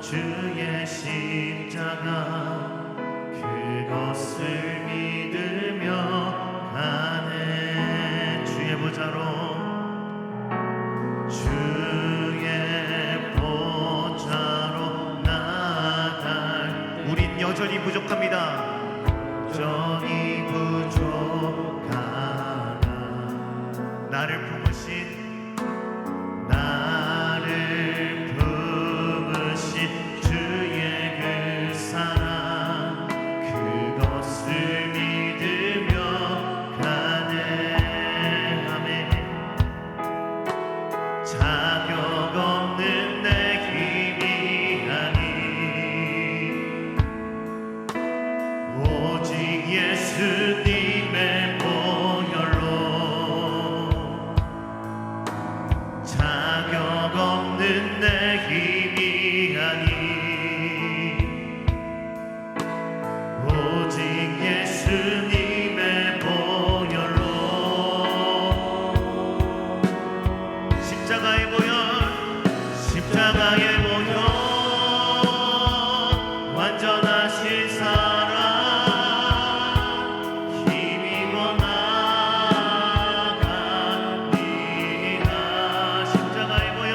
주의 십자가 그것을 믿으며 가네. 주의 보좌로 나아갈 우린 여전히 부족합니다. 여전히 부족하나 나를 품으신 주의 그 사랑 그것을 믿으며 가네. 아멘. 자격 없는 내 힘이 아닌 오직 예수님의 보혈로 자격 없는 내 힘이 아닌 오직 예수님의 보혈로 십자가의 보혈 완전하신 사랑 힘입어 나갑니다. 십자가의 보혈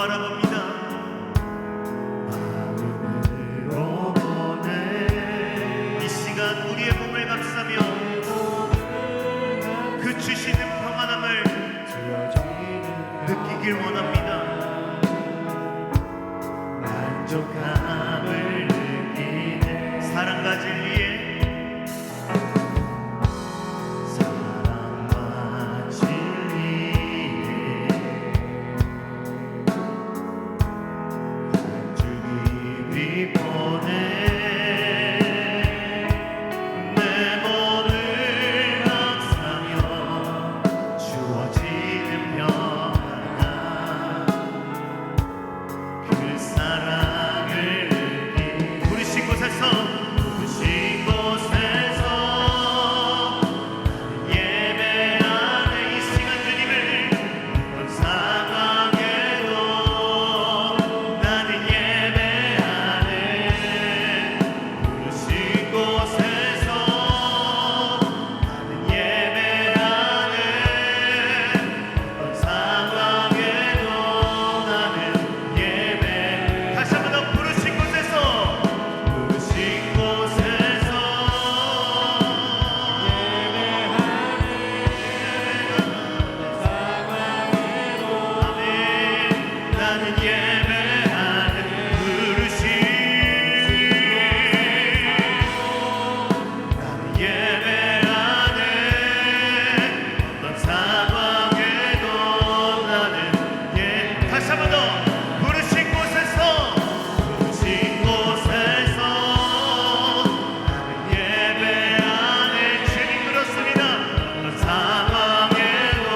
바라봅니다. 마음으로 보내 이 시간 우리의 몸을 감싸며 그 주시는 평안함을 느끼길 원합니다. 만족함을 느끼네 사랑과 진리에 사랑과 진리에 주 깊이 보내 내 몸을 감싸며 주어지는 평안함 그 사랑을 느끼 부르신 곳에서 예배하는 이 시간 주님을 어떤 상황에도 나는 예배하네 부르신 곳에서 나는 예배하네 어떤 상황에도 나는 예배 다시 한번 더 부르신 곳에서 아멘 나는 예배하는 부르심 나는 예배하네 어떤 상황에도 나는 다시 한번 더 부르신 곳에서 나는 예배하네 주님 그렇습니다 어떤 상황에도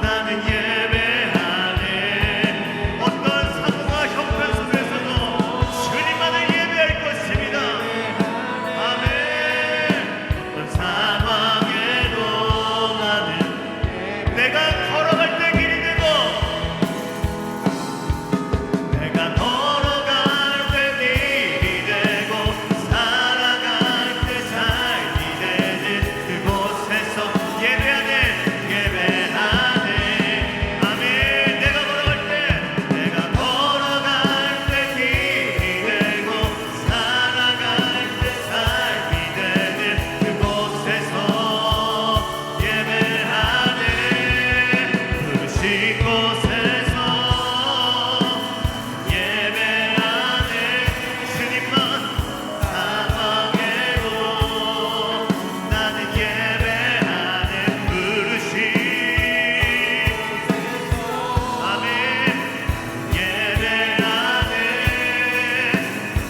나는 예배하네 어떤 사고와 형편 속에서도 주님만을 예배할 것입니다. 아멘 어떤 상황에도 나는 내가 걸어갈 때 길이 되고 내가 걸어갈 때 길이 되고 살아갈 때 삶이 되는 그곳에서 예배하네 아멘 내가 걸어갈 때 길이 되고 살아갈 때 삶이 되는 그곳에서 예배하네 부르신 곳에서 예배하네 주님만 사랑해도 나는 예배하네 부르신 아멘 예배하네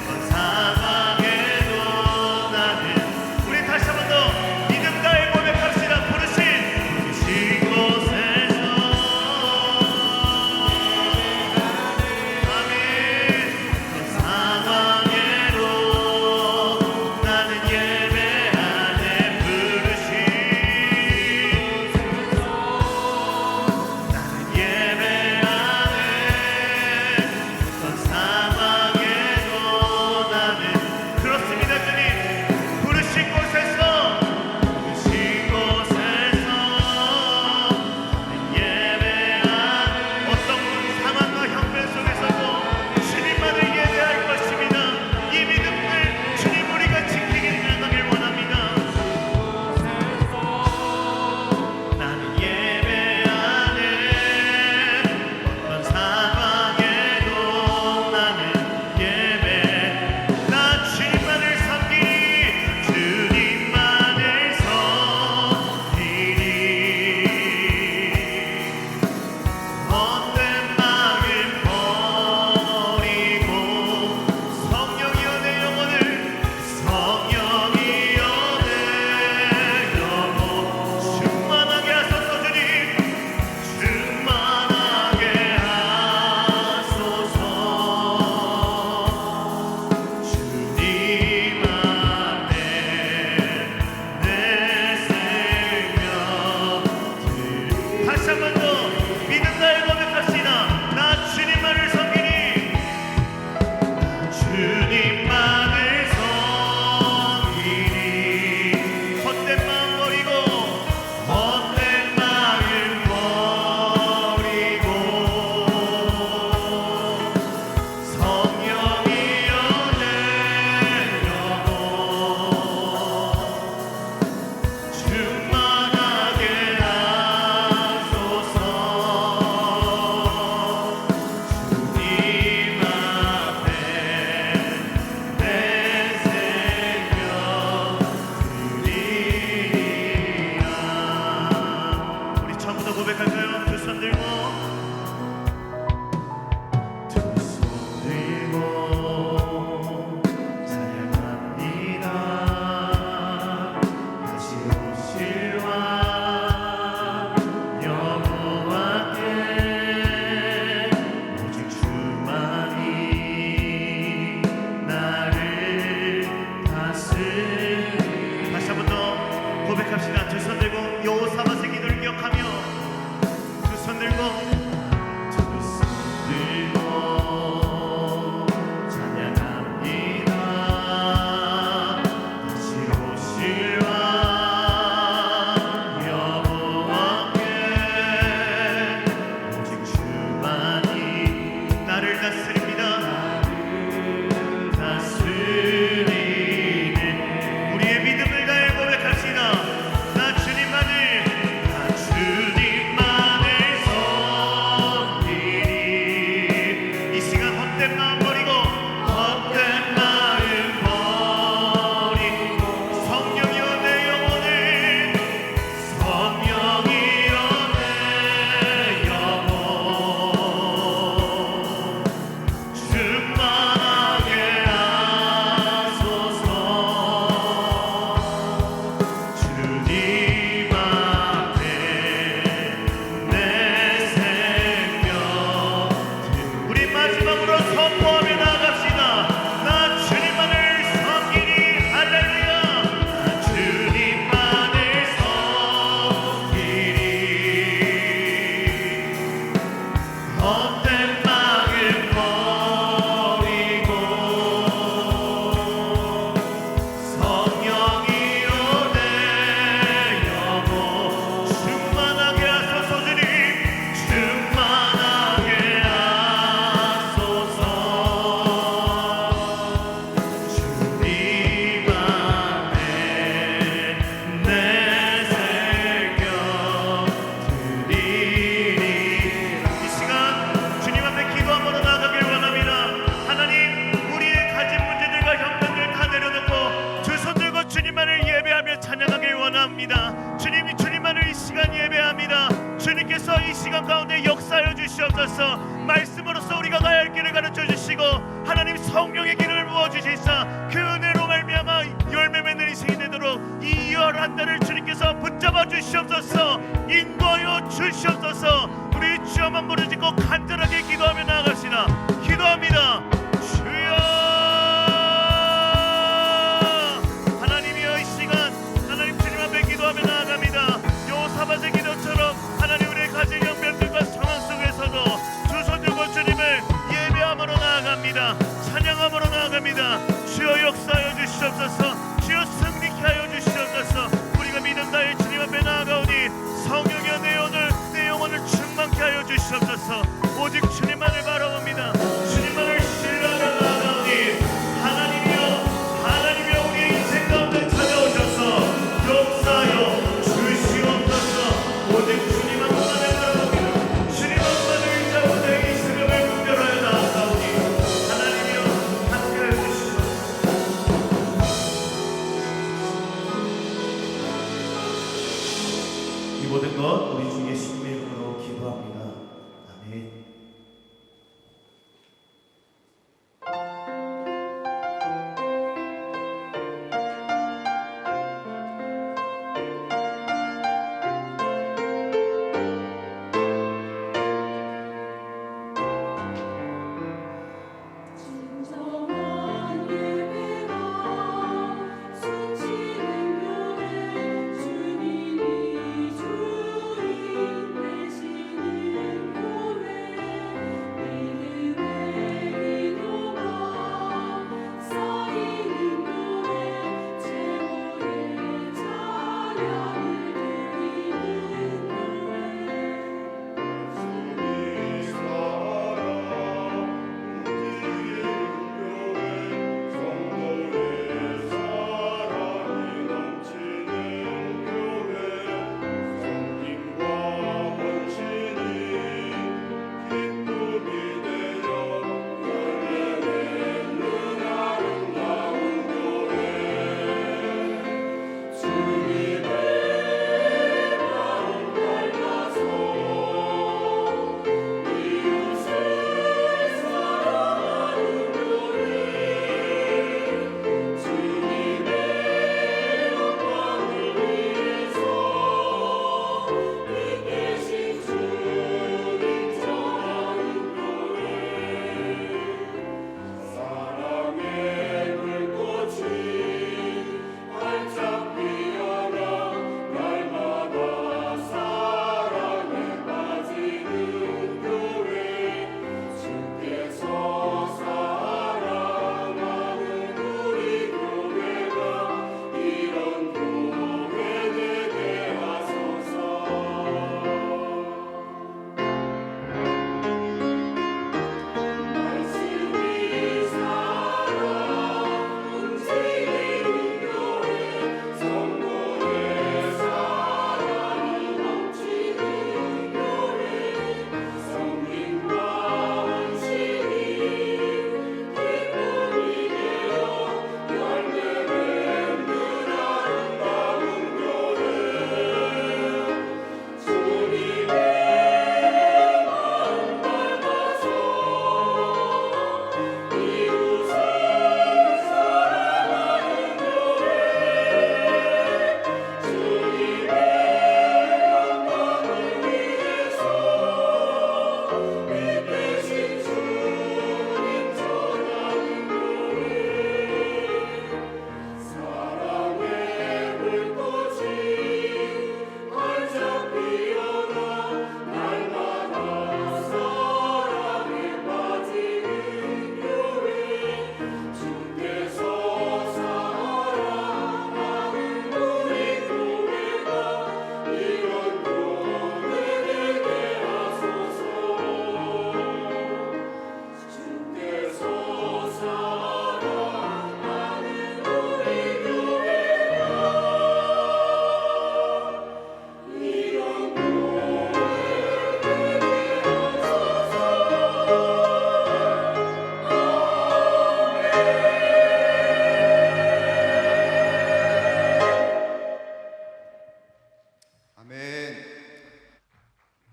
어떤 상황에도 나는 우리 다시 한 번 더 믿음 다해 고백합시다. 부르신 곳에서 아멘 어떤 상황에도 나는 예배하네 부르신 나는 예배하네 어떤 상황에도 나는 그렇습니다. 주님 부르신 곳에서 예배하는 어떤 상황과 형편 속에서도 주님만을 예배할 것입니다. 이 믿음을 주님 우리가 지키길 나가길 원합니다. 나는 예배하네 어떤 상황에도 나는 예배 나 주님만을 섬기니 주님만을 섬기니 헛된 마음 버리고 성령이여 내 영혼을 성령이여 내 영혼 충만하게 하소서 주님 충만하게 하소서 주님 안에 내 생명 다시 한 번 더 믿음 다해 고백합시다. 나 주님만을 섬기니 주님만을 섬기니 헛된 마음 버리고 헛된 마음 버리고 고백할까요? 두 손 들고 찬양합니다. 다시 오실 왕 여호와께 오직 주만이 나를 다스리. 다시 한 번 더 고백합시다. 두 손 들고 여호사밧의 기도를 기억하며 두 손 들고 찬양합니다. 다시 오실 왕 여호와께 오직 주만이 나를 다스립니다. 다스리네. 우리의 믿음을 다해 고백합시다. 나 주님만을 섬기리. 이 시간 헛된 마음 버리고 헛된 마음 버리고 성령이여 내 영혼을 성령이여 내 영혼 충만하게 하소서. 주님 앞에 내 생명. 우리 마지막으로 선포하며 나아갑시다. 나 주님만을 섬기리. 할렐루야. 나 주님만을 섬기리. 헛된 마음 버리고 성령이여 내 영혼 충만하게 하소서. 주님 충만하게 하소서. 주님 안에 내 생명 드리리. 이 시간 주님 앞에 기도함으로 나가길 원합니다. 하나님, 우리의 가진 문제들과 형편들 다 내려놓고 두 손 들고 주님만을 예배하며 찬양하길 원합니다. 주님이 주님만을 이 시간 예배합니다. 주님께서 이 시간 가운데 역사하여 주시옵소서. 말씀으로써 우리가 가야 할 길을 가르쳐 주시고 하나님 성령의 길을 부어주시사 그 은혜로 말미암아 열매 맺는 인생이 되도록 이 열한 달을 주님께서 붙잡아 주시옵소서. 인도하여 주시옵소서. 우리 주여만 부르짖고 간절하게 기도하며 나아갑시다. 기도합니다. 주여. 하나님이여, 이 시간 하나님 주님 앞에 기도하며 나아갑니다. 여호사밧의 기도처럼 하나님 우리의 가진 형편들과 상황 속에서도 두 손 들고 주님을 예배함으로 나아갑니다. 찬양함으로 나아갑니다. 주여 역사하여 주시옵소서. 주여 승리케 하여 주시옵소서. 우리가 믿음 다해 주님 앞에 나아가오니 성령이여 내 영혼을 충만케 하여 주시옵소서. 오직 주님만을 바라봅니다. 주님만을 신뢰하며 나아가오니 하나님이여 우리의 인생 가운데 찾아오셔서 역사하여 주시옵소서. 오직 주님만을 바라봅니다. 주님만을 의지하고 내 이 새벽을 분별하여 나아가오니 하나님이여 함께하여 주시옵소서. 이 모든 것 우리 주 예수님의 이름으로 기도합니다. 아멘.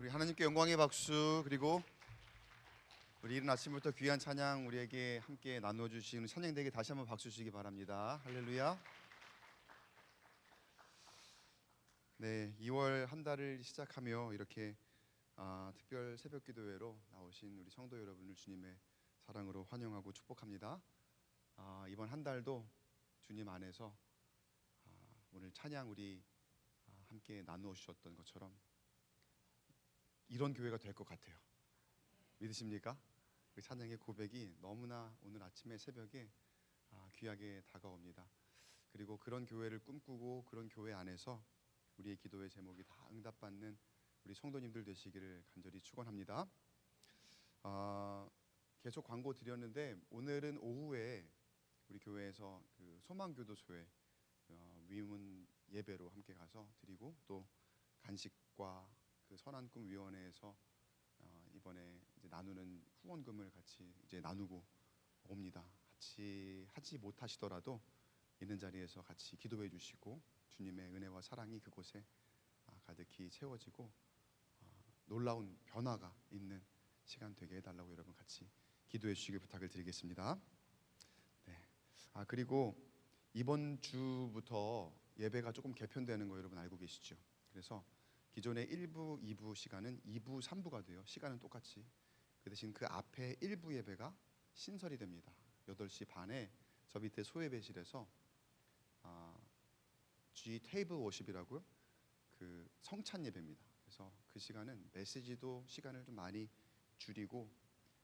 우리 하나님께 영광의 박수. 그리고 우리 이른 아침부터 귀한 찬양 우리에게 함께 나눠주시는 찬양대에게 다시 한번 박수 주시기 바랍니다. 할렐루야. 네, 2월 한 달을 시작하며 이렇게 특별 새벽 기도회로 나오신 우리 성도 여러분을 주님의 사랑으로 환영하고 축복합니다. 이번 한 달도 주님 안에서 오늘 찬양 우리 함께 나누어 주셨던 것처럼 이런 교회가 될 것 같아요. 믿으십니까? 그 찬양의 고백이 너무나 오늘 아침에 새벽에 귀하게 다가옵니다. 그리고 그런 교회를 꿈꾸고 그런 교회 안에서 우리의 기도의 제목이 다 응답받는 우리 성도님들 되시기를 간절히 축원합니다. 계속 광고 드렸는데 오늘은 오후에 우리 교회에서 그 소망교도소에 위문 예배로 함께 가서 드리고 또 간식과 그 선한 꿈 위원회에서 이번에 이제 나누는 후원금을 같이 이제 나누고 옵니다. 같이 하지 못하시더라도 있는 자리에서 같이 기도해 주시고 주님의 은혜와 사랑이 그곳에 가득히 채워지고 놀라운 변화가 있는 시간 되게 해달라고 여러분 같이 기도해 주시길 부탁을 드리겠습니다. 네. 그리고 이번 주부터 예배가 조금 개편되는 거 여러분 알고 계시죠? 그래서 기존의 1부, 2부 시간은 2부, 3부가 돼요. 시간은 똑같이. 그 대신 그 앞에 1부 예배가 신설이 됩니다. 8시 반에 저 밑에 소예배실에서 G 테이블 워십이라고요. 그 성찬 예배입니다. 그래서 그 시간은 메시지도 시간을 좀 많이 줄이고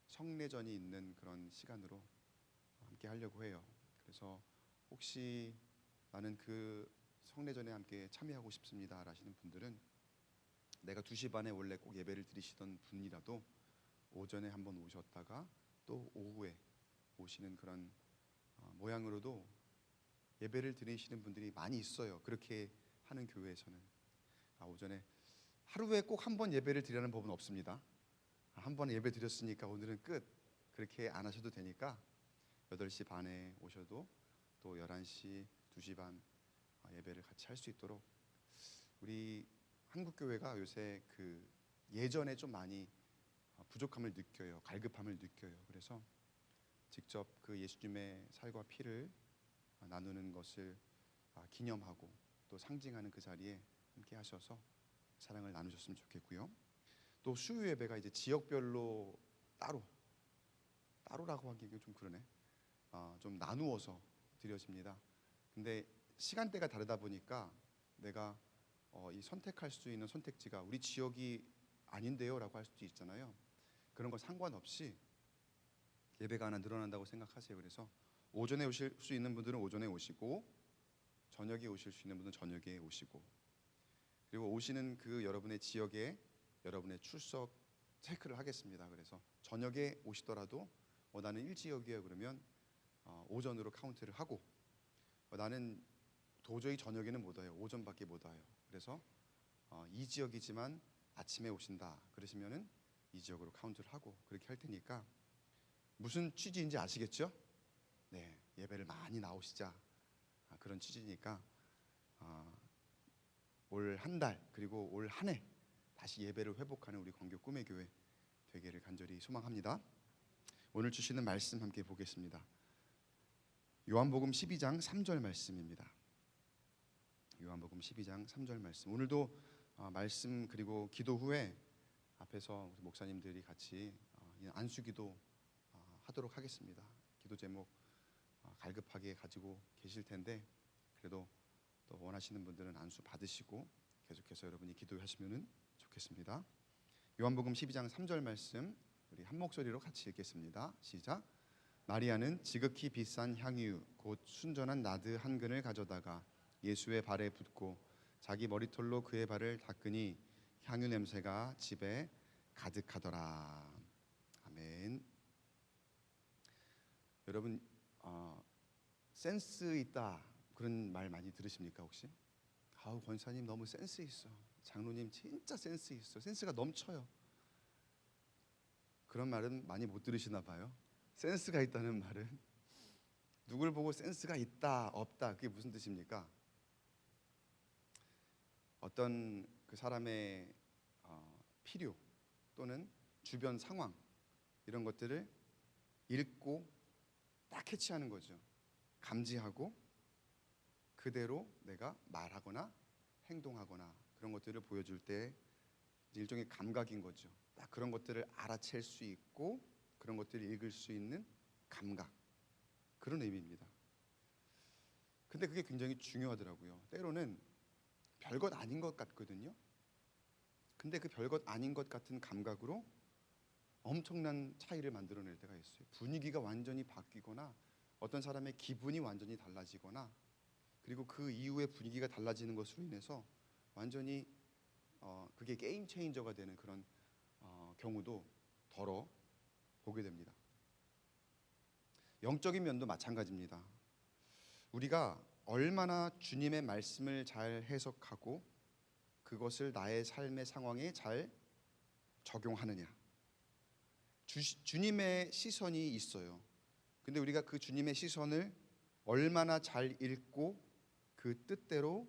성례전이 있는 그런 시간으로 함께 하려고 해요. 그래서 혹시 나는 그 성례전에 함께 참여하고 싶습니다 하시는 분들은 내가 2시 반에 원래 꼭 예배를 드리시던 분이라도 오전에 한번 오셨다가 또 오후에 오시는 그런 모양으로도 예배를 드리시는 분들이 많이 있어요. 그렇게 하는 교회에서는 오전에 하루에 꼭 한 번 예배를 드리라는 법은 없습니다. 한 번 예배 드렸으니까 오늘은 끝, 그렇게 안 하셔도 되니까 8시 반에 오셔도 또 11시, 2시 반 예배를 같이 할 수 있도록 우리 한국교회가 요새 그 예전에 좀 많이 부족함을 느껴요. 갈급함을 느껴요. 그래서 직접 그 예수님의 살과 피를 나누는 것을 기념하고 또 상징하는 그 자리에 함께 하셔서 사랑을 나누셨으면 좋겠고요. 또 수요 예배가 이제 지역별로 따로라고 하기가 좀 그러네. 좀 나누어서 드려집니다. 근데 시간대가 다르다 보니까 내가 이 선택할 수 있는 선택지가 우리 지역이 아닌데요 라고 할 수도 있잖아요. 그런 거 상관없이 예배가 하나 늘어난다고 생각하세요. 그래서 오전에 오실 수 있는 분들은 오전에 오시고 저녁에 오실 수 있는 분들은 저녁에 오시고, 그리고 오시는 그 여러분의 지역에 여러분의 출석 체크를 하겠습니다. 그래서 저녁에 오시더라도 나는 1지역이에요 그러면 오전으로 카운트를 하고 나는 도저히 저녁에는 못 와요. 오전밖에 못 와요. 그래서 이 지역이지만 아침에 오신다 그러시면은 이 지역으로 카운트를 하고 그렇게 할 테니까 무슨 취지인지 아시겠죠? 네, 예배를 많이 나오시자 그런 취지니까 올 한 달 그리고 올 한 해 다시 예배를 회복하는 우리 광교 꿈의 교회 되기를 간절히 소망합니다. 오늘 주시는 말씀 함께 보겠습니다. 요한복음 12장 3절 말씀입니다. 요한복음 12장 3절 말씀. 오늘도 말씀 그리고 기도 후에 앞에서 우리 목사님들이 같이 안수기도 하도록 하겠습니다. 기도 제목 갈급하게 가지고 계실 텐데 그래도 또 원하시는 분들은 안수 받으시고 계속해서 여러분이 기도하시면 좋겠습니다. 요한복음 12장 3절 말씀 우리 한 목소리로 같이 읽겠습니다. 시작. 마리아는 지극히 비싼 향유 곧 순전한 나드 한 근을 가져다가 예수의 발에 붓고 자기 머리털로 그의 발을 닦으니 향유 냄새가 집에 가득하더라. 아멘. 여러분 센스 있다 그런 말 많이 들으십니까 혹시? 권사님 너무 센스 있어. 장로님 진짜 센스 있어. 센스가 넘쳐요. 그런 말은 많이 못 들으시나 봐요. 센스가 있다는 말은 누굴 보고 센스가 있다 없다 그게 무슨 뜻입니까? 어떤 그 사람의 필요 또는 주변 상황 이런 것들을 읽고 딱 캐치하는 거죠. 감지하고 그대로 내가 말하거나 행동하거나 그런 것들을 보여줄 때 일종의 감각인 거죠. 딱 그런 것들을 알아챌 수 있고 그런 것들을 읽을 수 있는 감각, 그런 의미입니다. 근데 그게 굉장히 중요하더라고요. 때로는 별것 아닌 것 같거든요. 근데 그 별것 아닌 것 같은 감각으로 엄청난 차이를 만들어낼 때가 있어요. 분위기가 완전히 바뀌거나 어떤 사람의 기분이 완전히 달라지거나 그리고 그 이후에 분위기가 달라지는 것으로 인해서 완전히 그게 게임 체인저가 되는 그런 경우도 더러 보게 됩니다. 영적인 면도 마찬가지입니다. 우리가 얼마나 주님의 말씀을 잘 해석하고 그것을 나의 삶의 상황에 잘 적용하느냐. 주님의 시선이 있어요. 근데 우리가 그 주님의 시선을 얼마나 잘 읽고 그 뜻대로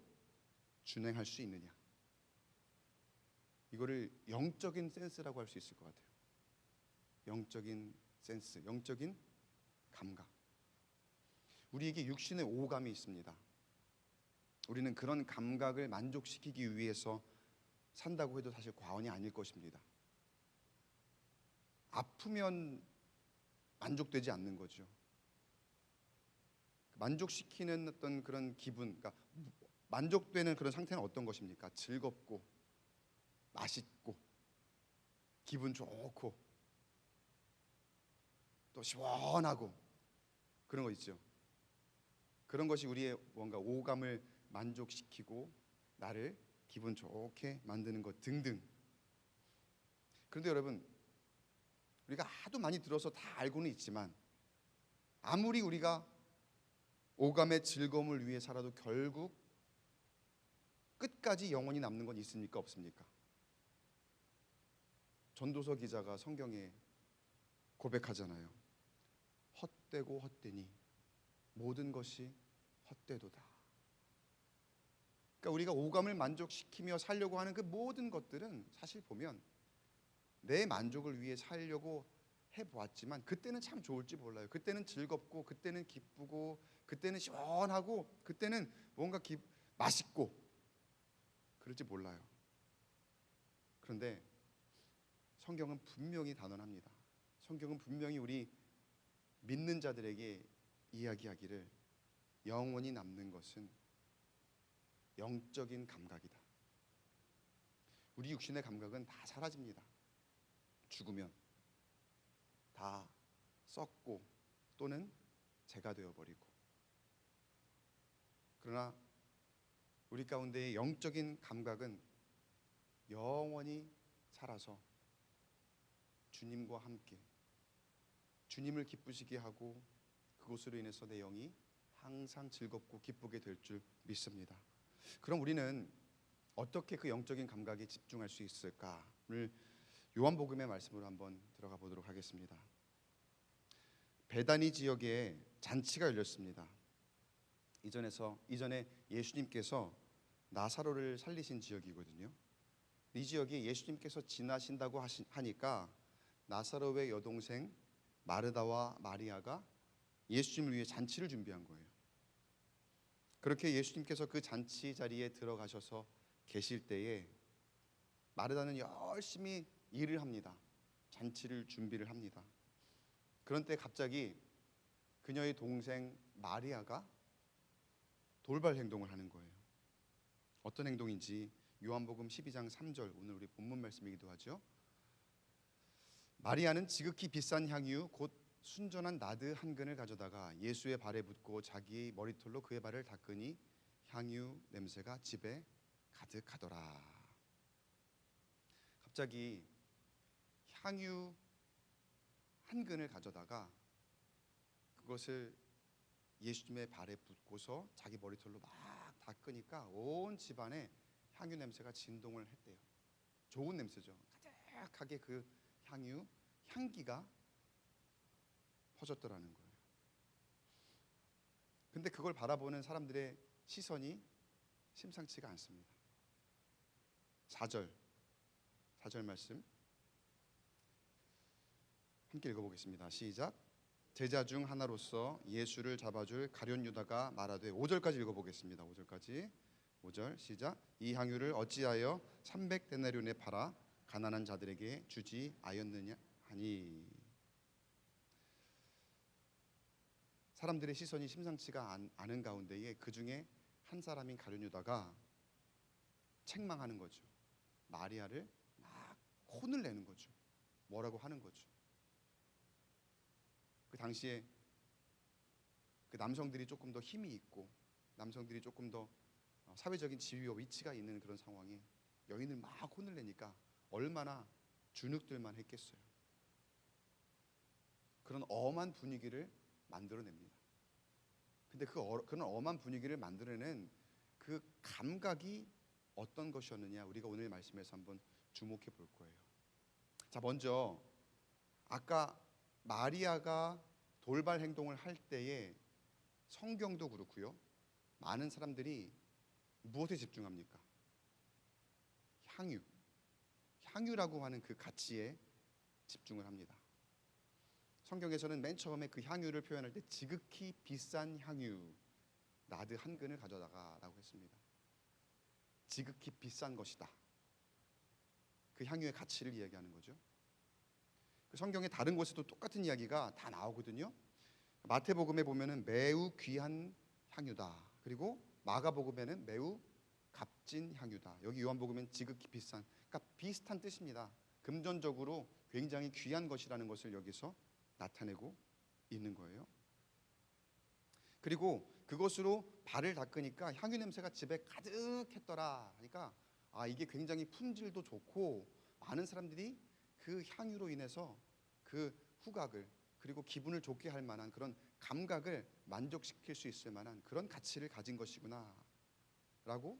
준행할 수 있느냐. 이거를 영적인 센스라고 할 수 있을 것 같아요. 영적인 센스, 영적인 감각. 우리에게 육신의 오감이 있습니다. 우리는 그런 감각을 만족시키기 위해서 산다고 해도 사실 과언이 아닐 것입니다. 아프면 만족되지 않는 거죠. 만족시키는 어떤 그런 기분, 그러니까 만족되는 그런 상태는 어떤 것입니까? 즐겁고 맛있고 기분 좋고 또 시원하고 그런 거 있죠. 그런 것이 우리의 뭔가 오감을 만족시키고 나를 기분 좋게 만드는 것 등등. 그런데 여러분, 우리가 하도 많이 들어서 다 알고는 있지만 아무리 우리가 오감의 즐거움을 위해 살아도 결국 끝까지 영원히 남는 건 있습니까? 없습니까? 전도서 기자가 성경에 고백하잖아요. 헛되고 헛되니 모든 것이 헛되도다. 그러니까 우리가 오감을 만족시키며 살려고 하는 그 모든 것들은 사실 보면 내 만족을 위해 살려고 해보았지만 그때는 참 좋을지 몰라요. 그때는 즐겁고 그때는 기쁘고 그때는 시원하고 그때는 뭔가 맛있고 그럴지 몰라요. 그런데 성경은 분명히 단언합니다. 성경은 분명히 우리 믿는 자들에게 이야기하기를 영원히 남는 것은 영적인 감각이다. 우리 육신의 감각은 다 사라집니다. 죽으면 다 썩고 또는 재가 되어버리고, 그러나 우리 가운데의 영적인 감각은 영원히 살아서 주님과 함께 주님을 기쁘시게 하고 그것으로 인해서 내 영이 항상 즐겁고 기쁘게 될 줄 믿습니다. 그럼 우리는 어떻게 그 영적인 감각에 집중할 수 있을까를 요한복음의 말씀으로 한번 들어가 보도록 하겠습니다. 베다니 지역에 잔치가 열렸습니다. 이전에 예수님께서 나사로를 살리신 지역이거든요. 이 지역에 예수님께서 지나신다고 하니까 나사로의 여동생 마르다와 마리아가 예수님을 위해 잔치를 준비한 거예요. 그렇게 예수님께서 그 잔치 자리에 들어가셔서 계실 때에 마르다는 열심히 일을 합니다. 잔치를 준비를 합니다. 그런 때 갑자기 그녀의 동생 마리아가 돌발 행동을 하는 거예요. 어떤 행동인지 요한복음 12장 3절, 오늘 우리 본문 말씀이기도 하죠. 마리아는 지극히 비싼 향유 곧 순전한 나드 한 근을 가져다가 예수의 발에 붓고 자기 머리털로 그의 발을 닦으니 향유 냄새가 집에 가득하더라. 갑자기 향유 한 근을 가져다가 그것을 예수님의 발에 붓고서 자기 머리털로 막 닦으니까 온 집안에 향유 냄새가 진동을 했대요. 좋은 냄새죠. 가득하게 그 향기가 퍼졌더라는 거예요. 근데 그걸 바라보는 사람들의 시선이 심상치가 않습니다. 4절 4절 말씀 함께 읽어보겠습니다. 시작. 제자 중 하나로서 예수를 잡아줄 가룟 유다가 말하되 5절까지 읽어보겠습니다. 5절까지 5절 시작. 이 향유를 어찌하여 300데나리온에 팔아 가난한 자들에게 주지 아였느냐 하니. 사람들의 시선이 심상치가 않은 가운데에 그 중에 한 사람인 가룟 유다가 책망하는 거죠. 마리아를 막 혼을 내는 거죠. 뭐라고 하는 거죠. 그 당시에 그 남성들이 조금 더 힘이 있고 남성들이 조금 더 사회적인 지위와 위치가 있는 그런 상황에 여인을 막 혼을 내니까 얼마나 주눅들만 했겠어요. 그런 엄한 분위기를 만들어냅니다. 근데 그런 엄한 분위기를 만들어낸 그 감각이 어떤 것이었느냐, 우리가 오늘 말씀에서 한번 주목해 볼 거예요. 자, 먼저 아까 마리아가 돌발 행동을 할 때에 성경도 그렇고요, 많은 사람들이 무엇에 집중합니까? 향유라고 하는 그 가치에 집중을 합니다. 성경에서는 맨 처음에 그 향유를 표현할 때 지극히 비싼 향유 나드 한 근을 가져다가라고 했습니다. 지극히 비싼 것이다. 그 향유의 가치를 이야기하는 거죠. 그 성경의 다른 곳에도 똑같은 이야기가 다 나오거든요. 마태복음에 보면은 매우 귀한 향유다. 그리고 마가복음에는 매우 값진 향유다. 여기 요한복음엔 지극히 비싼, 그러니까 비슷한 뜻입니다. 금전적으로 굉장히 귀한 것이라는 것을 여기서 나타내고 있는 거예요. 그리고 그것으로 발을 닦으니까 향유 냄새가 집에 가득했더라. 그러니까 이게 굉장히 품질도 좋고 많은 사람들이 그 향유로 인해서 그 후각을 그리고 기분을 좋게 할 만한 그런 감각을 만족시킬 수 있을 만한 그런 가치를 가진 것이구나 라고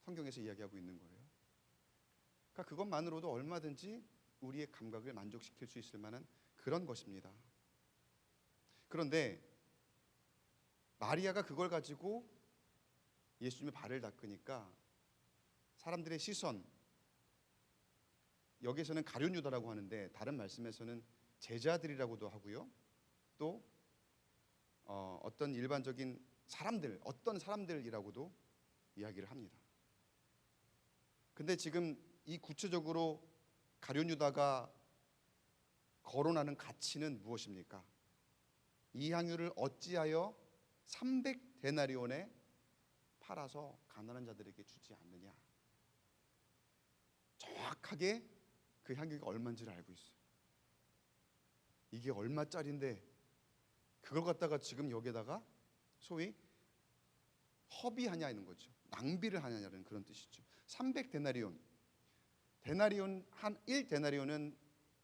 성경에서 이야기하고 있는 거예요. 그러니까 그것만으로도 얼마든지 우리의 감각을 만족시킬 수 있을 만한 그런 것입니다. 그런데 마리아가 그걸 가지고 예수님의 발을 닦으니까 사람들의 시선, 여기서는 가룟 유다라고 하는데 다른 말씀에서는 제자들이라고도 하고요, 또 어떤 일반적인 사람들, 어떤 사람들이라고도 이야기를 합니다. 근데 지금 이 구체적으로 가룟 유다가 거론하는 가치는 무엇입니까? 이 향유를 어찌하여 300데나리온에 팔아서 가난한 자들에게 주지 않느냐. 정확하게 그 향유가 얼마인지를 알고 있어요. 이게 얼마짜리인데 그걸 갖다가 지금 여기에다가 소위 허비하냐는 거죠. 낭비를 하냐는 그런 뜻이죠. 300데나리온. 데나리온 한 1데나리온은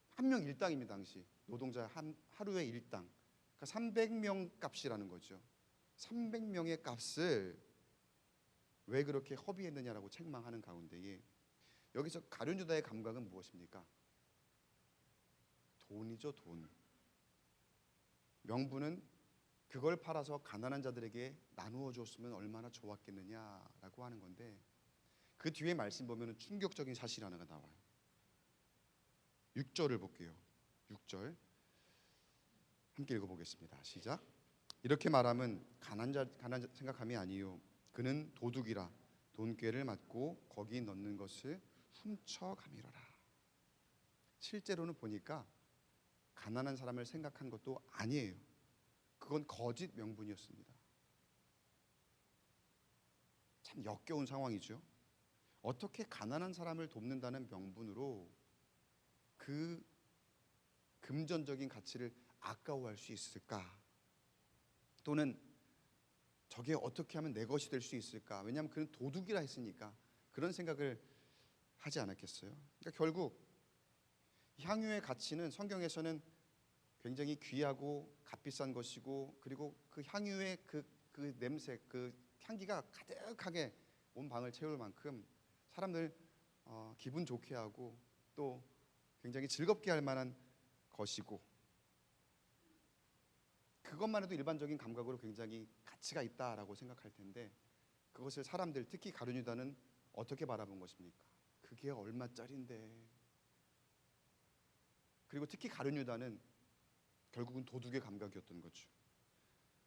한 명 일당입니다. 당시 노동자 하루에 일당. 그러니까 300명 값이라는 거죠. 300명의 값을 왜 그렇게 허비했느냐라고 책망하는 가운데에 여기서 가룟 유다의 감각은 무엇입니까? 돈이죠, 돈. 명분은 그걸 팔아서 가난한 자들에게 나누어 줬으면 얼마나 좋았겠느냐라고 하는 건데, 그 뒤에 말씀 보면은 충격적인 사실 하나가 나와요. 6절을 볼게요. 6절 함께 읽어보겠습니다. 시작. 이렇게 말하면 가난한 자 생각함이 아니요 그는 도둑이라 돈꾀를 맞고 거기 넣는 것을 훔쳐가미러라. 실제로는 보니까 가난한 사람을 생각한 것도 아니에요. 그건 거짓 명분이었습니다. 참 역겨운 상황이죠. 어떻게 가난한 사람을 돕는다는 명분으로 그 금전적인 가치를 아까워할 수 있을까? 또는 저게 어떻게 하면 내 것이 될 수 있을까? 왜냐하면 그는 도둑이라 했으니까 그런 생각을 하지 않았겠어요? 그러니까 결국 향유의 가치는 성경에서는 굉장히 귀하고 값비싼 것이고, 그리고 그 향유의 그 냄새, 그 향기가 가득하게 온 방을 채울 만큼 사람들 기분 좋게 하고 또 굉장히 즐겁게 할 만한 것이고, 그것만 해도 일반적인 감각으로 굉장히 가치가 있다라고 생각할 텐데, 그것을 사람들, 특히 가룟 유다는 어떻게 바라본 것입니까? 그게 얼마짜린데. 그리고 특히 가룟 유다는 결국은 도둑의 감각이었던 거죠.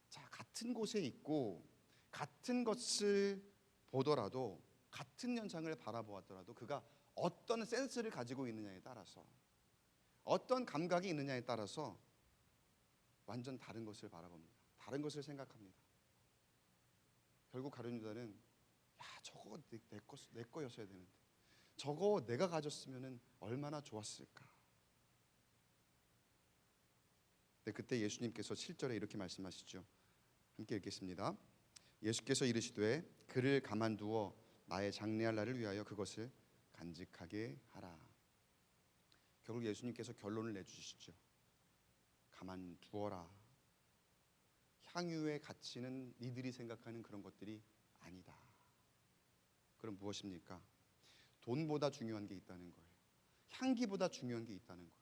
자, 같은 곳에 있고 같은 것을 보더라도, 같은 현상을 바라보았더라도 그가 어떤 센스를 가지고 있느냐에 따라서, 어떤 감각이 있느냐에 따라서 완전 다른 것을 바라봅니다. 다른 것을 생각합니다. 결국 가룟 유다는, 야, 저거 내 거였어야 되는데, 저거 내가 가졌으면 얼마나 좋았을까. 네, 그때 예수님께서 7절에 이렇게 말씀하시죠. 함께 읽겠습니다. 예수께서 이르시되 그를 가만두어 나의 장래할 날을 위하여 그것을 간직하게 하라. 결국 예수님께서 결론을 내주시죠. 가만두어라. 향유의 가치는 니들이 생각하는 그런 것들이 아니다. 그럼 무엇입니까? 돈보다 중요한 게 있다는 거예요. 향기보다 중요한 게 있다는 거예요.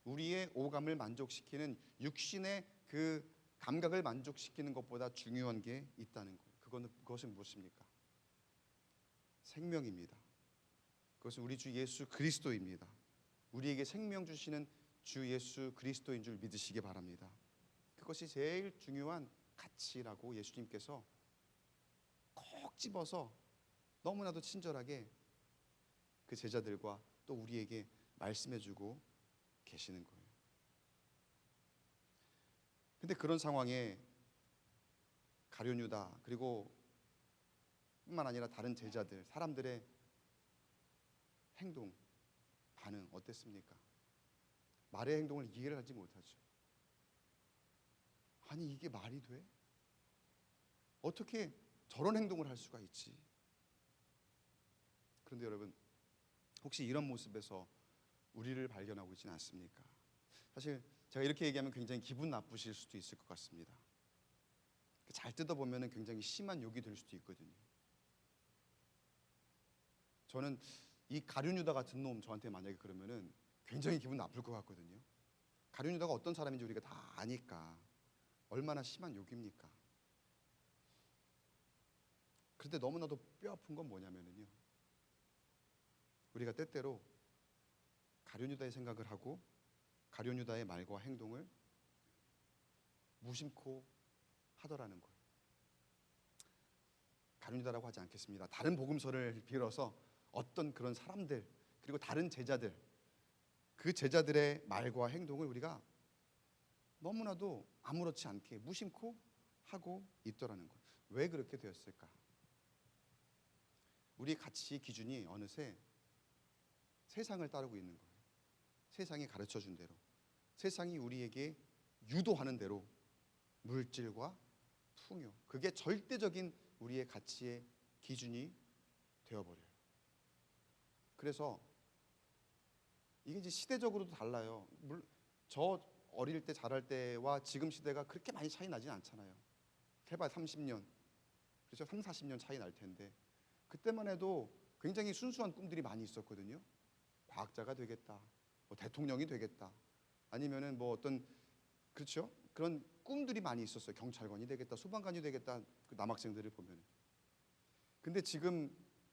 우리의 오감을 만족시키는 육신의 그 감각을 만족시키는 것보다 중요한 게 있다는 거예요. 그것은 무엇입니까? 생명입니다. 그것은 우리 주 예수 그리스도입니다. 우리에게 생명 주시는 주 예수 그리스도인 줄 믿으시기 바랍니다. 그것이 제일 중요한 가치라고 예수님께서 콕 집어서 너무나도 친절하게 그 제자들과 또 우리에게 말씀해주고 계시는 거예요. 근데 그런 상황에 가룟 유다, 그리고 뿐만 아니라 다른 제자들, 사람들의 행동, 반응 어땠습니까? 말의 행동을 이해를 하지 못하죠. 아니, 이게 말이 돼? 어떻게 저런 행동을 할 수가 있지? 그런데 여러분, 혹시 이런 모습에서 우리를 발견하고 있지는 않습니까? 사실 제가 이렇게 얘기하면 굉장히 기분 나쁘실 수도 있을 것 같습니다. 잘 뜯어보면 굉장히 심한 욕이 될 수도 있거든요. 저는 이 가룟 유다 같은 놈 저한테 만약에 그러면은 굉장히 기분 나쁠 것 같거든요. 가룟 유다가 어떤 사람인지 우리가 다 아니까 얼마나 심한 욕입니까? 그런데 너무나도 뼈 아픈 건 뭐냐면요, 우리가 때때로 가룟 유다의 생각을 하고 가룟 유다의 말과 행동을 무심코 하더라는 거예요. 가룟 유다라고 하지 않겠습니다. 다른 복음서를 빌어서 어떤 그런 사람들, 그리고 다른 제자들, 그 제자들의 말과 행동을 우리가 너무나도 아무렇지 않게 무심코 하고 있더라는 거예요. 왜 그렇게 되었을까? 우리의 가치 기준이 어느새 세상을 따르고 있는 거예요. 세상이 가르쳐준 대로, 세상이 우리에게 유도하는 대로 물질과 풍요, 그게 절대적인 우리의 가치의 기준이 되어버려요. 그래서 이게 이제 시대적으로도 달라요. 저 어릴 때 자랄 때와 지금 시대가 그렇게 많이 차이 나진 않잖아요. 해봐야 30년, 그렇죠? 3, 40년 차이 날 텐데, 그때만 해도 굉장히 순수한 꿈들이 많이 있었거든요. 과학자가 되겠다, 뭐 대통령이 되겠다, 아니면은 뭐 어떤, 그렇죠? 그런 꿈들이 많이 있었어요. 경찰관이 되겠다, 소방관이 되겠다, 그 남학생들을 보면. 근데 지금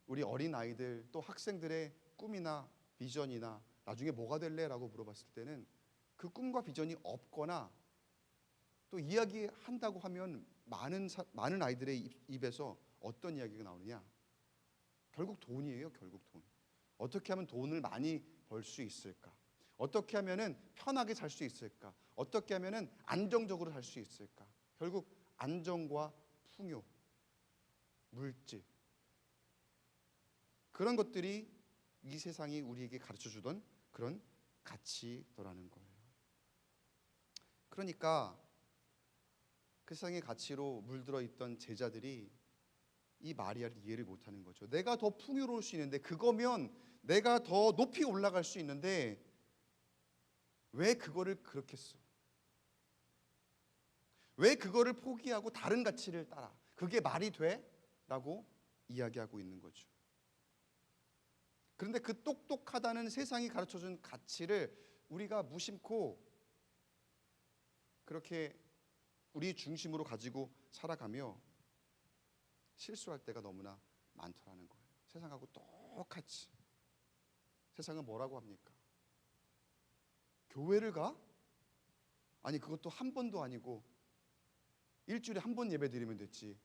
우리 어린 아이들, 또 학생들의 꿈이나 비전이나 나중에 뭐가 될래라고 물어봤을 때는 그 꿈과 비전이 없거나, 또 이야기한다고 하면 많은 아이들의 입에서 어떤 이야기가 나오느냐? 결국 돈이에요. 결국 돈. 어떻게 하면 돈을 많이 벌 수 있을까? 어떻게 하면은 편하게 살 수 있을까? 어떻게 하면은 안정적으로 살 수 있을까? 결국 안정과 풍요, 물질, 그런 것들이 이 세상이 우리에게 가르쳐주던 그런 가치더라는 거예요. 그러니까 그 세상의 가치로 물들어 있던 제자들이 이 마리아를 이해를 못하는 거죠. 내가 더 풍요로울 수 있는데, 그거면 내가 더 높이 올라갈 수 있는데 왜 그거를 그렇게 써? 왜 그거를 포기하고 다른 가치를 따라? 그게 말이 돼? 라고 이야기하고 있는 거죠. 그런데 그 똑똑하다는 세상이 가르쳐준 가치를 우리가 무심코 그렇게 우리 중심으로 가지고 살아가며 실수할 때가 너무나 많더라는 거예요. 세상하고 똑같이. 세상은 뭐라고 합니까? 교회를 가? 아니 그것도 한 번도 아니고 일주일에 한 번 예배 드리면 됐지.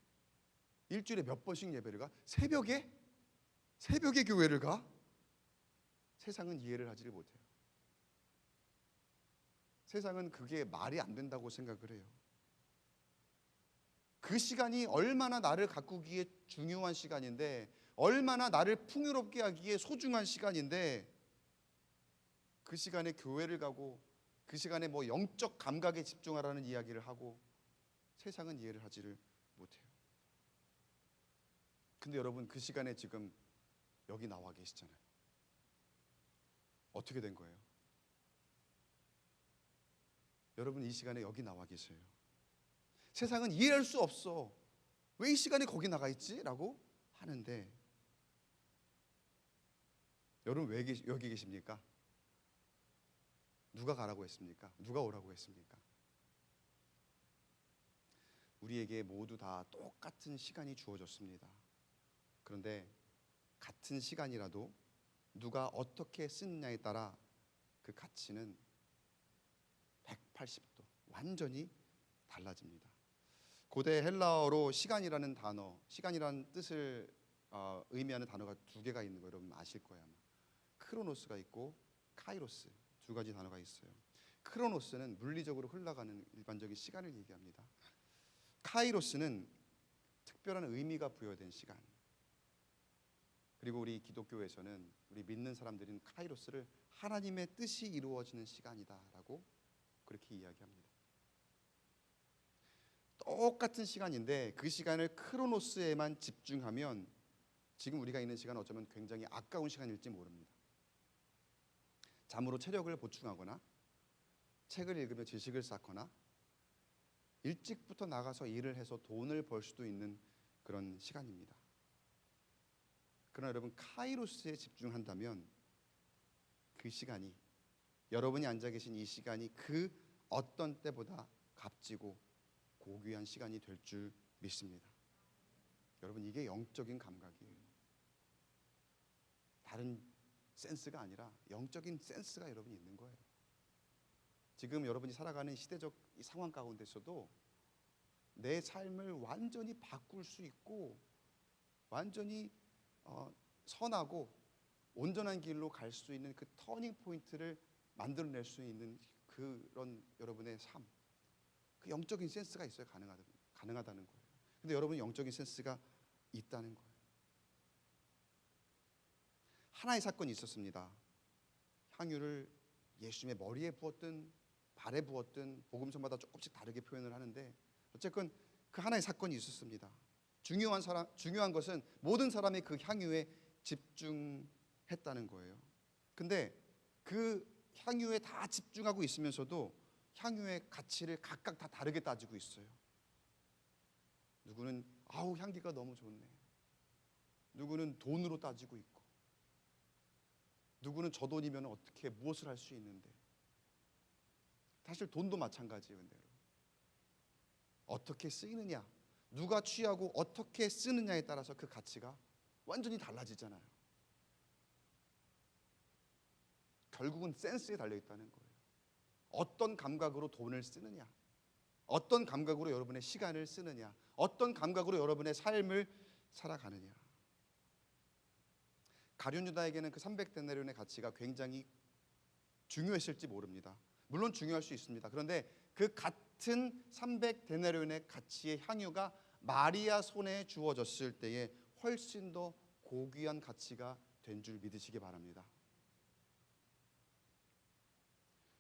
일주일에 몇 번씩 예배를 가? 새벽에? 새벽에 교회를 가? 세상은 이해를 하지를 못해요. 세상은 그게 말이 안 된다고 생각을 해요. 그 시간이 얼마나 나를 가꾸기에 중요한 시간인데, 얼마나 나를 풍요롭게 하기에 소중한 시간인데, 그 시간에 교회를 가고 그 시간에 뭐 영적 감각에 집중하라는 이야기를 하고 세상은 이해를 하지를 못해요. 근데 여러분 그 시간에 지금 여기 나와 계시잖아요. 어떻게 된 거예요? 여러분 이 시간에 여기 나와 계세요. 세상은 이해할 수 없어. 왜 이 시간에 거기 나가 있지? 라고 하는데 여러분 왜 여기 계십니까? 누가 가라고 했습니까? 누가 오라고 했습니까? 우리에게 모두 다 똑같은 시간이 주어졌습니다. 그런데 같은 시간이라도 누가 어떻게 쓰느냐에 따라 그 가치는 180도 완전히 달라집니다. 고대 헬라어로 시간이라는 단어, 시간이라는 뜻을 의미하는 단어가 두 개가 있는 거 여러분 아실 거예요. 아마. 크로노스가 있고 카이로스, 두 가지 단어가 있어요. 크로노스는 물리적으로 흘러가는 일반적인 시간을 얘기합니다. 카이로스는 특별한 의미가 부여된 시간. 그리고 우리 기독교에서는 우리 믿는 사람들은 카이로스를 하나님의 뜻이 이루어지는 시간이다라고 그렇게 이야기합니다. 똑같은 시간인데 그 시간을 크로노스에만 집중하면 지금 우리가 있는 시간은 어쩌면 굉장히 아까운 시간일지 모릅니다. 잠으로 체력을 보충하거나 책을 읽으며 지식을 쌓거나 일찍부터 나가서 일을 해서 돈을 벌 수도 있는 그런 시간입니다. 그러나 여러분 카이로스에 집중한다면 그 시간이, 여러분이 앉아 계신 이 시간이 그 어떤 때보다 값지고 고귀한 시간이 될 줄 믿습니다. 여러분 이게 영적인 감각이에요. 다른 센스가 아니라 영적인 센스가 여러분이 있는 거예요. 지금 여러분이 살아가는 시대적 이 상황 가운데서도 내 삶을 완전히 바꿀 수 있고 완전히 선하고 온전한 길로 갈 수 있는 그 터닝 포인트를 만들어낼 수 있는 그런 여러분의 삶, 그 영적인 센스가 있어야 가능하다는 거예요. 근데 여러분이 영적인 센스가 있다는 거예요. 하나의 사건이 있었습니다. 향유를 예수님의 머리에 부었든 발에 부었든 복음서마다 조금씩 다르게 표현을 하는데 어쨌건 그 하나의 사건이 있었습니다. 중요한 것은 모든 사람이 그 향유에 집중했다는 거예요. 근데 그 향유에 다 집중하고 있으면서도 향유의 가치를 각각 다 다르게 따지고 있어요. 누구는 아우 향기가 너무 좋네. 누구는 돈으로 따지고 있고, 누구는 저 돈이면 어떻게 무엇을 할 수 있는데. 사실 돈도 마찬가지예요. 근데 어떻게 쓰이느냐, 누가 취하고 어떻게 쓰느냐에 따라서 그 가치가 완전히 달라지잖아요. 결국은 센스에 달려있다는 거예요. 어떤 감각으로 돈을 쓰느냐, 어떤 감각으로 여러분의 시간을 쓰느냐, 어떤 감각으로 여러분의 삶을 살아가느냐. 가룟 유다에게는 그 300데나리온의 가치가 굉장히 중요했을지 모릅니다. 물론 중요할 수 있습니다. 그런데 그 같은 300데나리온의 가치의 향유가 마리아 손에 주어졌을 때에 훨씬 더 고귀한 가치가 된 줄 믿으시기 바랍니다.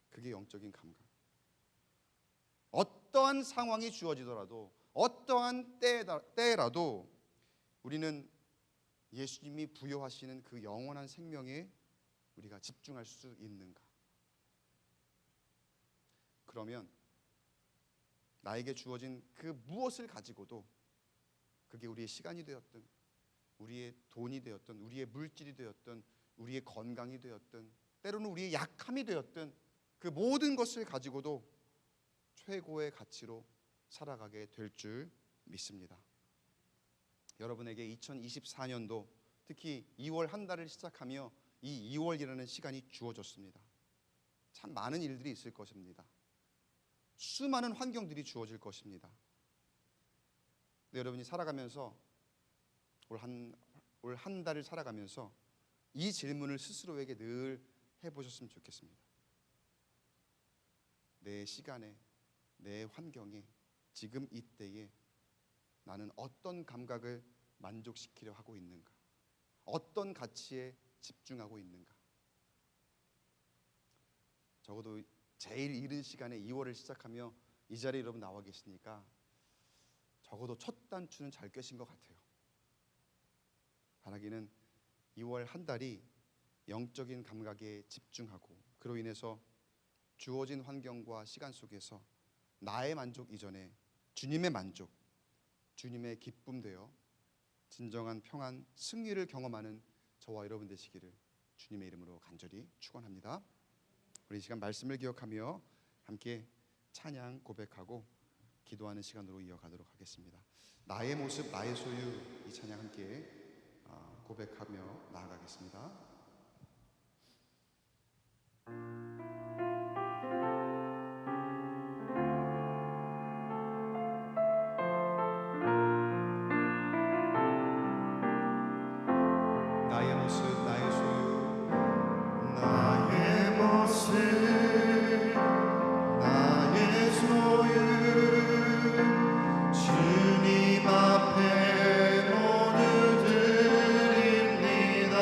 그게 영적인 감각. 어떠한 상황이 주어지더라도, 어떠한 때라도 우리는 예수님이 부여하시는 그 영원한 생명에 우리가 집중할 수 있는가? 그러면 나에게 주어진 그 무엇을 가지고도, 그게 우리의 시간이 되었든 우리의 돈이 되었든 우리의 물질이 되었든 우리의 건강이 되었든 때로는 우리의 약함이 되었든 그 모든 것을 가지고도 최고의 가치로 살아가게 될 줄 믿습니다. 여러분에게 2024년도 특히 2월 한 달을 시작하며 이 2월이라는 시간이 주어졌습니다. 참 많은 일들이 있을 것입니다. 수많은 환경들이 주어질 것입니다. 근데 여러분이 살아가면서 올 한 달을 살아가면서 이 질문을 스스로에게 늘 해보셨으면 좋겠습니다. 내 시간에, 내 환경에, 지금 이때에 나는 어떤 감각을 만족시키려 하고 있는가? 어떤 가치에 집중하고 있는가? 적어도 제일 이른 시간에 2월을 시작하며 이 자리에 여러분 나와 계시니까 적어도 첫 단추는 잘 꿰신 것 같아요. 바라기는 2월 한 달이 영적인 감각에 집중하고 그로 인해서 주어진 환경과 시간 속에서 나의 만족 이전에 주님의 만족, 주님의 기쁨 되어 진정한 평안, 승리를 경험하는 저와 여러분 되시기를 주님의 이름으로 간절히 축원합니다. 우리 이 시간 말씀을 기억하며 함께 찬양 고백하고 기도하는 시간으로 이어가도록 하겠습니다. 나의 모습 나의 소유, 이 찬양 함께 고백하며 나아가겠습니다. 나의 모습 나의 소유, 나의 모습 나의 소유 주님 앞에 모두 드립니다.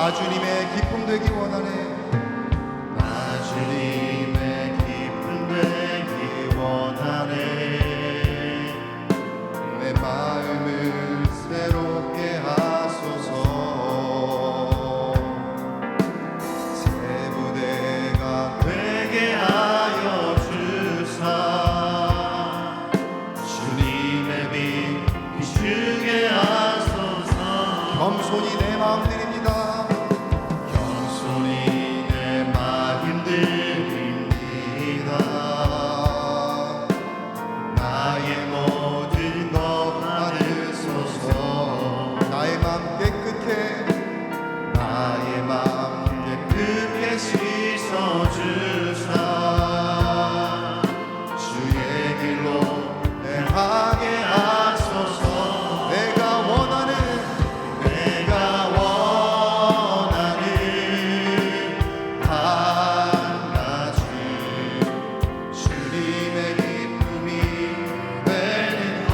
나 주님의 기쁨 되기 원하네. 나 주님의 기쁨 되기 원하네. 내 마음을 새롭게 하소서. 새 무대가 되게 하여 주사. 주님의 빛 비추게 하소서. 겸손히 내 마음 드립니다. 겸손히 내 마음 드립니다. 나의 모든 것 받으소서. 나의 마음 깨끗해. 나의 마음 깨끗게 씻어주사. 주의 길로 행하게 하소서. 내가 원하는 내가 원하는 한 가지 주님의 기쁨이 되는 것.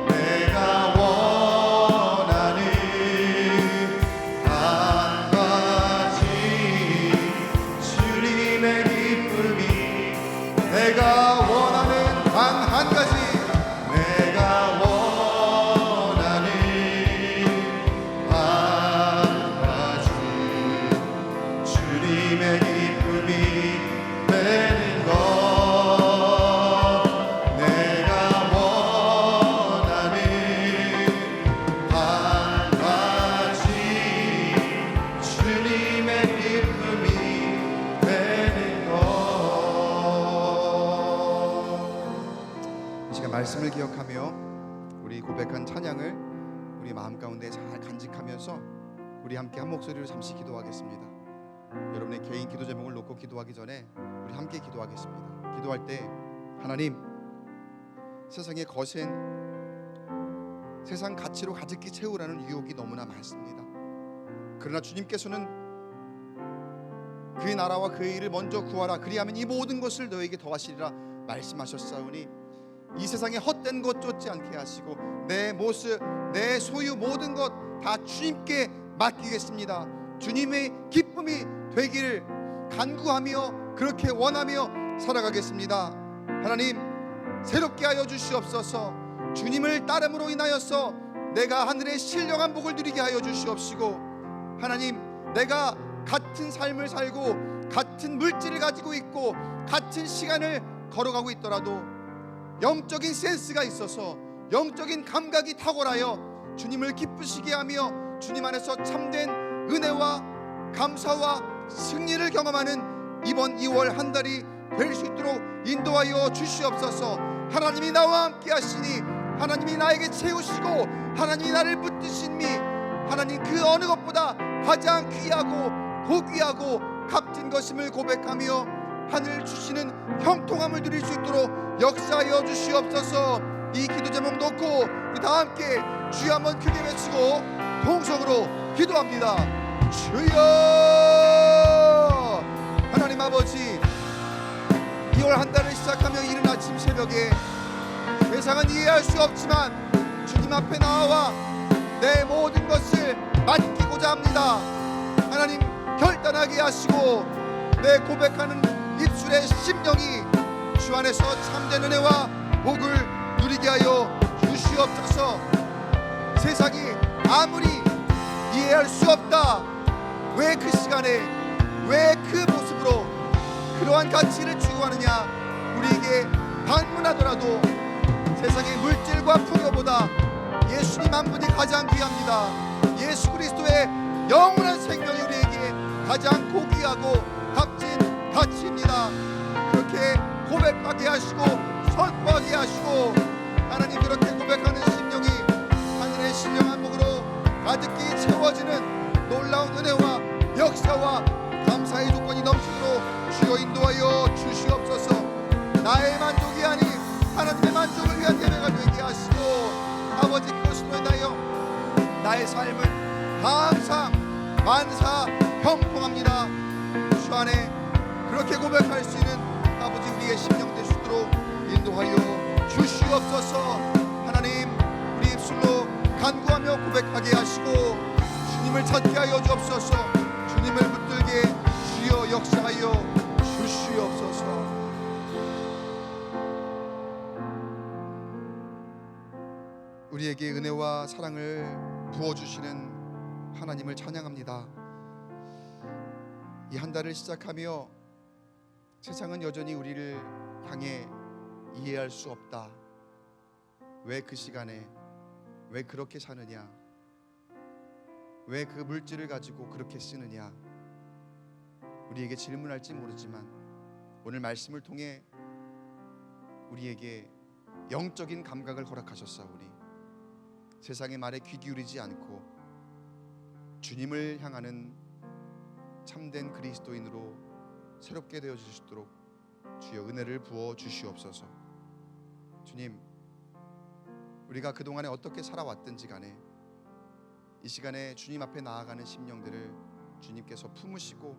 내가 원하는 한 가지 주님의 기쁨이. 내가 원하는 단 한 가지. 내가 원하는 한 가지 주님의 기쁨이 되는 것. 내가 원하는 한 가지 주님의 기쁨이 되는 것. 이 시간 말씀을 기억하며 우리 고백한 찬양을 우리 마음 가운데 잘 간직하면서 우리 함께 한 목소리로 잠시 기도하겠습니다. 여러분의 개인 기도 제목을 놓고 기도하기 전에 우리 함께 기도하겠습니다. 기도할 때 하나님, 세상의 거센 세상 가치로 가득히 채우라는 유혹이 너무나 많습니다. 그러나 주님께서는 그의 나라와 그의 일을 먼저 구하라, 그리하면 이 모든 것을 너에게 더하시리라 말씀하셨사오니 이 세상에 헛된 것 쫓지 않게 하시고 내 모습, 내 소유 모든 것 다 주님께 맡기겠습니다. 주님의 기쁨이 되기를 간구하며 그렇게 원하며 살아가겠습니다. 하나님, 새롭게 하여 주시옵소서. 주님을 따름으로 인하여서 내가 하늘의 신령한 복을 누리게 하여 주시옵시고, 하나님, 내가 같은 삶을 살고 같은 물질을 가지고 있고 같은 시간을 걸어가고 있더라도 영적인 센스가 있어서 영적인 감각이 탁월하여 주님을 기쁘시게 하며 주님 안에서 참된 은혜와 감사와 승리를 경험하는 이번 2월 한 달이 될 수 있도록 인도하여 주시옵소서. 하나님이 나와 함께 하시니, 하나님이 나에게 채우시고 하나님이 나를 붙드시니, 하나님 그 어느 것보다 가장 귀하고 고귀하고 값진 것임을 고백하며 하늘 주시는 형통함을 누릴 수 있도록 역사하여 주시옵소서. 이 기도 제목 놓고 우리 다 함께 주여 한번 크게 외치고 통성으로 기도합니다. 주여! 하나님 아버지, 2월 한 달을 시작하며 이른 아침 새벽에 세상은 이해할 수 없지만 주님 앞에 나와 내 모든 것을 맡기고자 합니다. 하나님, 결단하게 하시고 내 고백하는 입술의 심령이 주 안에서 참된 은혜와 복을 누리게 하여 주시옵소서. 세상이 아무리 이해할 수 없다, 왜 그 시간에 왜 그 모습으로 그러한 가치를 추구하느냐, 우리에게 방문하더라도 세상의 물질과 풍요보다 예수님 한 분이 가장 귀합니다. 예수 그리스도의 영원한 생명이 우리에게 가장 고귀하고 값진 가치입니다. 그렇게 고백하게 하시고 선포하게 하시고, 하나님 그렇게 고백하는 심령이 하늘의 신령한 복으로 가득히 채워지는 놀라운 은혜와 역사와 감사의 조건이 넘치도록 주여 인도하여 주시옵소서. 나의 만족이 아닌 하나님의 만족을 위한 예배가 되게 하시고, 아버지 그것으로 인하여 나의 삶은 항상 만사 형통합니다. 주 안에 그렇게 고백할 수 있는 아버지 우리의 심령 될 수 있도록 인도하여 주시옵소서. 하나님, 우리 입술로 간구하며 고백하게 하시고 섰게 하여 주옵소서. 주님을 붙들게 주여 역사하여 주시옵소서. 우리에게 은혜와 사랑을 부어주시는 하나님을 찬양합니다. 이 한 달을 시작하며 세상은 여전히 우리를 향해 이해할 수 없다. 왜 그 시간에 왜 그렇게 사느냐, 왜 그 물질을 가지고 그렇게 쓰느냐, 우리에게 질문할지 모르지만 오늘 말씀을 통해 우리에게 영적인 감각을 허락하셨사오니 세상의 말에 귀 기울이지 않고 주님을 향하는 참된 그리스도인으로 새롭게 되어 주시도록 주여 은혜를 부어 주시옵소서. 주님, 우리가 그동안에 어떻게 살아왔든지 간에 이 시간에 주님 앞에 나아가는 심령들을 주님께서 품으시고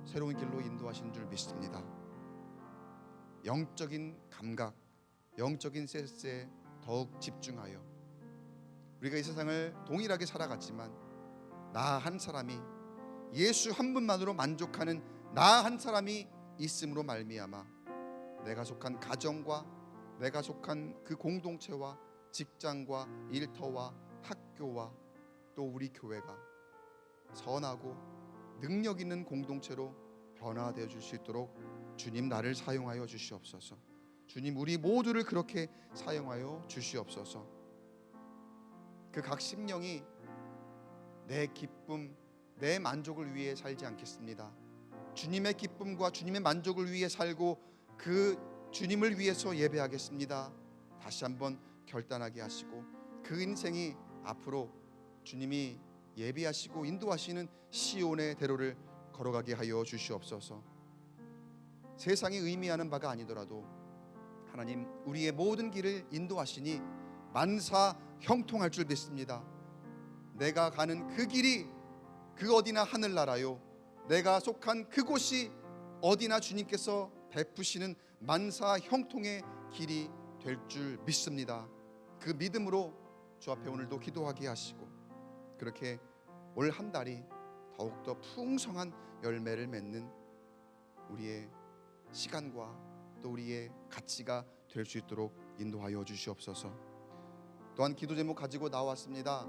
새로운 길로 인도하신 줄 믿습니다. 영적인 감각, 영적인 센스에 더욱 집중하여 우리가 이 세상을 동일하게 살아갔지만 나 한 사람이, 예수 한 분만으로 만족하는 나 한 사람이 있음으로 말미암아 내가 속한 가정과 내가 속한 그 공동체와 직장과 일터와 학교와 또 우리 교회가 선하고 능력 있는 공동체로 변화되어 줄 수 있도록 주님 나를 사용하여 주시옵소서. 주님 우리 모두를 그렇게 사용하여 주시옵소서. 그 각 심령이 내 기쁨, 내 만족을 위해 살지 않겠습니다. 주님의 기쁨과 주님의 만족을 위해 살고 그 주님을 위해서 예배하겠습니다. 다시 한번 결단하게 하시고 그 인생이 앞으로 주님이 예비하시고 인도하시는 시온의 대로를 걸어가게 하여 주시옵소서. 세상이 의미하는 바가 아니더라도 하나님 우리의 모든 길을 인도하시니 만사 형통할 줄 믿습니다. 내가 가는 그 길이 그 어디나 하늘나라요, 내가 속한 그곳이 어디나 주님께서 베푸시는 만사 형통의 길이 될 줄 믿습니다. 그 믿음으로 주 앞에 오늘도 기도하게 하시고 그렇게 올 한 달이 더욱더 풍성한 열매를 맺는 우리의 시간과 또 우리의 가치가 될 수 있도록 인도하여 주시옵소서. 또한 기도 제목 가지고 나왔습니다.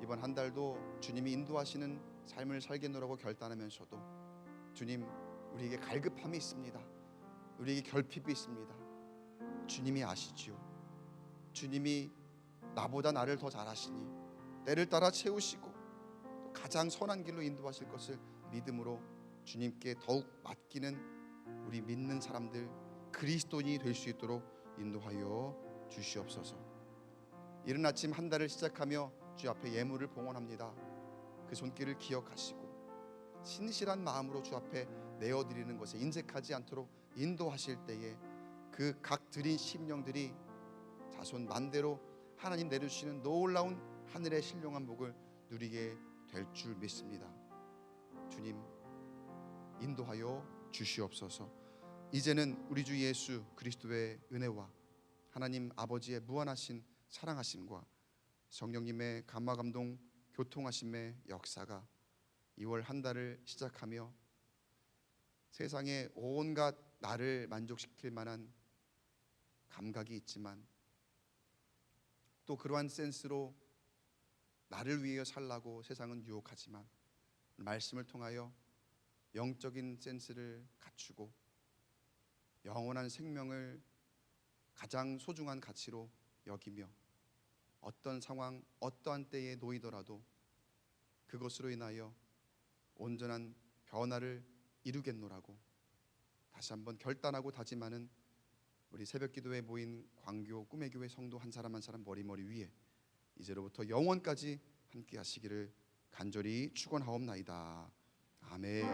이번 한 달도 주님이 인도하시는 삶을 살겠노라고 결단하면서도 주님 우리에게 갈급함이 있습니다. 우리에게 결핍이 있습니다. 주님이 아시지요. 주님이 나보다 나를 더 잘 아시니 때를 따라 채우시고 또 가장 선한 길로 인도하실 것을 믿음으로 주님께 더욱 맡기는 우리 믿는 사람들, 그리스도인이 될 수 있도록 인도하여 주시옵소서. 이른 아침 한 달을 시작하며 주 앞에 예물을 봉헌합니다. 그 손길을 기억하시고 신실한 마음으로 주 앞에 내어드리는 것에 인색하지 않도록 인도하실 때에 그 각 드린 심령들이 자손 만대로 하나님 내려주시는 놀라운 하늘의 신령한 복을 누리게 될 줄 믿습니다. 주님 인도하여 주시옵소서. 이제는 우리 주 예수 그리스도의 은혜와 하나님 아버지의 무한하신 사랑하심과 성령님의 감화감동 교통하심의 역사가 2월 한 달을 시작하며 세상에 온갖 나를 만족시킬 만한 감각이 있지만 또 그러한 센스로 나를 위해 살라고 세상은 유혹하지만 말씀을 통하여 영적인 센스를 갖추고 영원한 생명을 가장 소중한 가치로 여기며 어떤 상황, 어떠한 때에 놓이더라도 그것으로 인하여 온전한 변화를 이루겠노라고 다시 한번 결단하고 다짐하는 우리 새벽기도에 모인 광교 꿈의 교회 성도 한 사람 한 사람 머리머리 위에 이제로부터 영원까지 함께 하시기를 간절히 축원하옵나이다. 아멘.